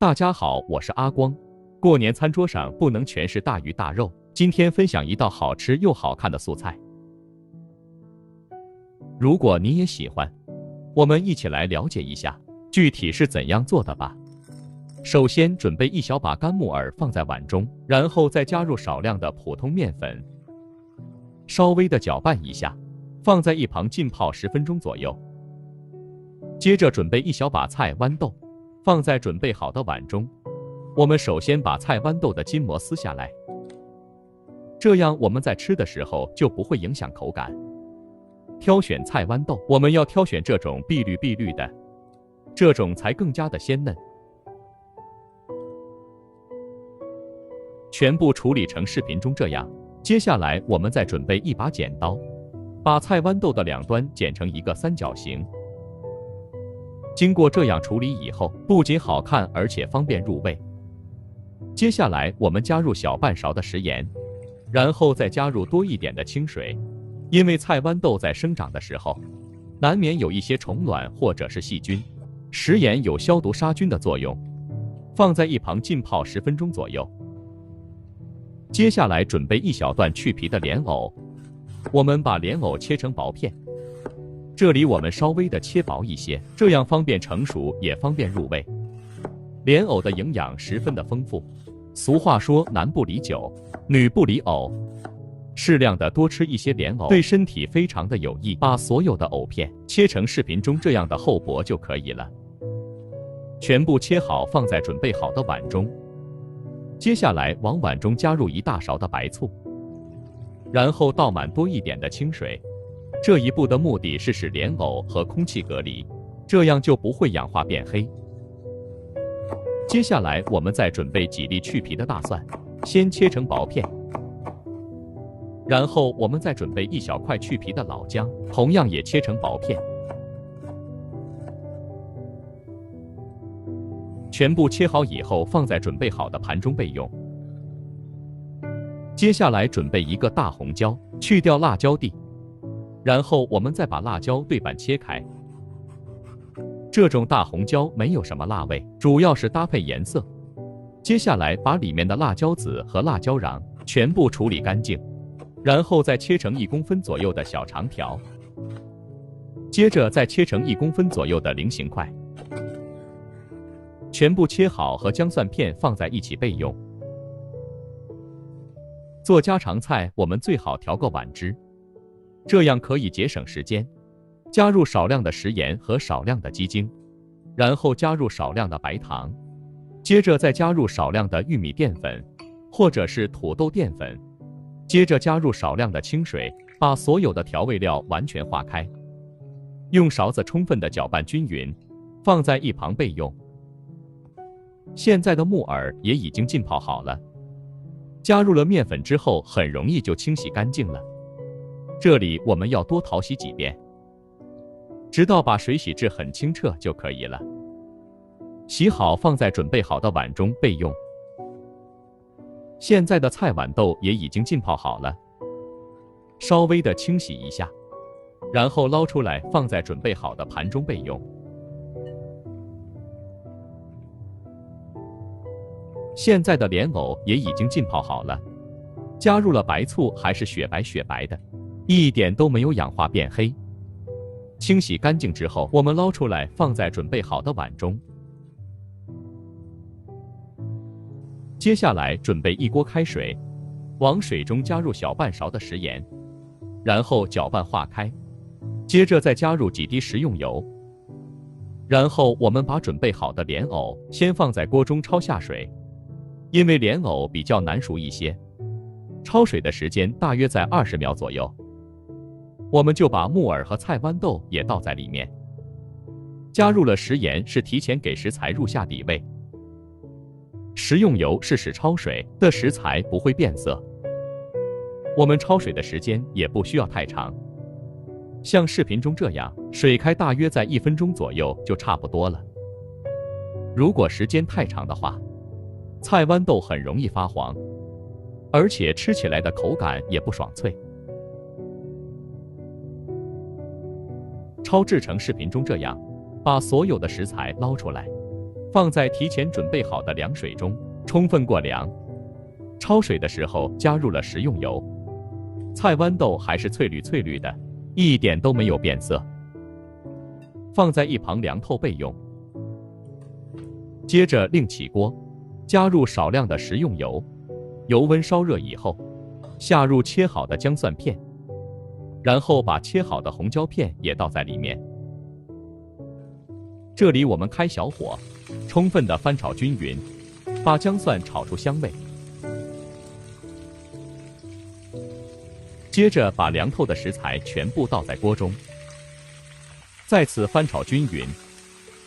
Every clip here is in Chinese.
大家好，我是阿光。过年餐桌上不能全是大鱼大肉，今天分享一道好吃又好看的素菜。如果你也喜欢，我们一起来了解一下具体是怎样做的吧。首先准备一小把干木耳放在碗中，然后再加入少量的普通面粉，稍微的搅拌一下，放在一旁浸泡10分钟左右。接着准备一小把菜豌豆，放在准备好的碗中。我们首先把菜豌豆的筋膜撕下来，这样我们在吃的时候就不会影响口感。挑选菜豌豆，我们要挑选这种碧绿的，这种才更加的鲜嫩。全部处理成视频中这样。接下来我们再准备一把剪刀，把菜豌豆的两端剪成一个三角形。经过这样处理以后，不仅好看，而且方便入味。接下来我们加入小半勺的食盐，然后再加入多一点的清水，因为菜豌豆在生长的时候，难免有一些虫卵或者是细菌，食盐有消毒杀菌的作用。放在一旁浸泡10分钟左右。接下来准备一小段去皮的莲藕，我们把莲藕切成薄片。这里我们稍微的切薄一些，这样方便成熟，也方便入味。莲藕的营养十分的丰富，俗话说男不离酒，女不离藕，适量的多吃一些莲藕对身体非常的有益。把所有的藕片切成视频中这样的厚薄就可以了，全部切好放在准备好的碗中。接下来往碗中加入1大勺的白醋，然后倒满多一点的清水。这一步的目的是使莲藕和空气隔离，这样就不会氧化变黑。接下来我们再准备几粒去皮的大蒜，先切成薄片。然后我们再准备一小块去皮的老姜，同样也切成薄片。全部切好以后放在准备好的盘中备用。接下来准备一个大红椒，去掉辣椒蒂。然后我们再把辣椒对半切开。这种大红椒没有什么辣味，主要是搭配颜色。接下来把里面的辣椒籽和辣椒瓤全部处理干净，然后再切成1公分左右的小长条。接着再切成1公分左右的菱形块。全部切好和姜蒜片放在一起备用。做家常菜，我们最好调个碗汁。这样可以节省时间。加入少量的食盐和少量的鸡精，然后加入少量的白糖，接着再加入少量的玉米淀粉或者是土豆淀粉，接着加入少量的清水，把所有的调味料完全化开，用勺子充分的搅拌均匀，放在一旁备用。现在的木耳也已经浸泡好了，加入了面粉之后很容易就清洗干净了。这里我们要多淘洗几遍，直到把水洗至很清澈就可以了。洗好放在准备好的碗中备用。现在的菜豌豆也已经浸泡好了，稍微的清洗一下，然后捞出来放在准备好的盘中备用。现在的莲藕也已经浸泡好了，加入了白醋，还是雪白的，一点都没有氧化变黑。清洗干净之后，我们捞出来放在准备好的碗中。接下来准备1锅开水，往水中加入小半勺的食盐，然后搅拌化开，接着再加入几滴食用油，然后我们把准备好的莲藕先放在锅中焯下水，因为莲藕比较难熟一些，焯水的时间大约在20秒左右。我们就把木耳和菜豌豆也倒在里面，加入了食盐是提前给食材入下底味，食用油是使焯水的食材不会变色。我们焯水的时间也不需要太长，像视频中这样，水开大约在1分钟左右就差不多了。如果时间太长的话，菜豌豆很容易发黄，而且吃起来的口感也不爽脆。焯制成视频中这样，把所有的食材捞出来，放在提前准备好的凉水中，充分过凉。焯水的时候加入了食用油，菜豌豆还是翠绿翠绿的，一点都没有变色。放在一旁凉透备用。接着另起锅，加入少量的食用油，油温烧热以后，下入切好的姜蒜片，然后把切好的红椒片也倒在里面。这里我们开小火，充分的翻炒均匀，把姜蒜炒出香味。接着把凉透的食材全部倒在锅中，再次翻炒均匀，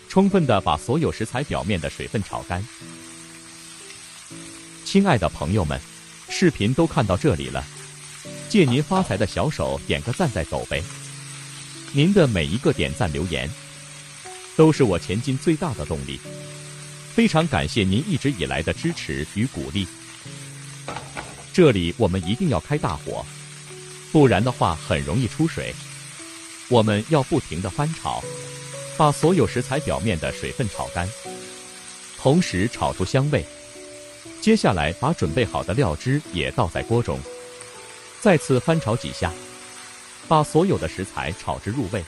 充分的把所有食材表面的水分炒干。亲爱的朋友们，视频都看到这里了，借您发财的小手点个赞再走呗。您的每一个点赞留言，都是我前进最大的动力。非常感谢您一直以来的支持与鼓励。这里我们一定要开大火，不然的话很容易出水。我们要不停的翻炒，把所有食材表面的水分炒干，同时炒出香味。接下来把准备好的料汁也倒在锅中，再次翻炒几下，把所有的食材炒至入味。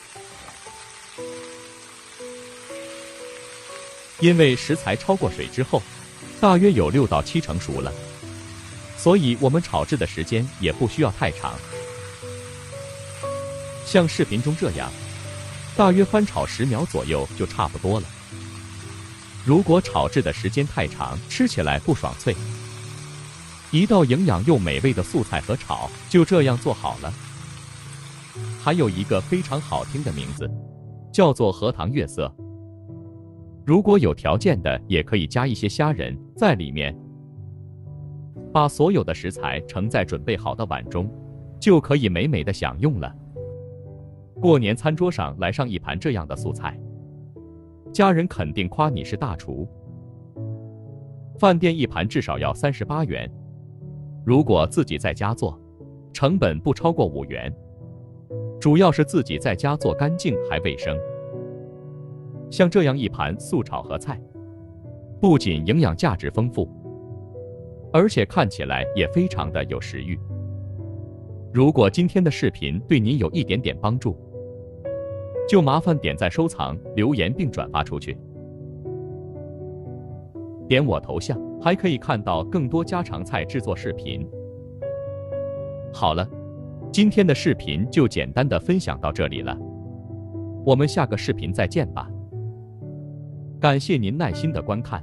因为食材焯过水之后，大约有6到7成熟了，所以我们炒制的时间也不需要太长。像视频中这样，大约翻炒10秒左右就差不多了。如果炒制的时间太长，吃起来不爽脆。一道营养又美味的素菜和炒就这样做好了。还有一个非常好听的名字，叫做荷塘月色。如果有条件的，也可以加一些虾仁在里面。把所有的食材盛在准备好的碗中，就可以美美的享用了。过年餐桌上来上一盘这样的素菜，家人肯定夸你是大厨。饭店一盘至少要38元，如果自己在家做，成本不超过5元。主要是自己在家做干净还卫生。像这样一盘素炒合菜，不仅营养价值丰富，而且看起来也非常的有食欲。如果今天的视频对您有一点点帮助，就麻烦点赞、收藏、留言并转发出去。点我头像，还可以看到更多家常菜制作视频。好了，今天的视频就简单的分享到这里了，我们下个视频再见吧。感谢您耐心的观看。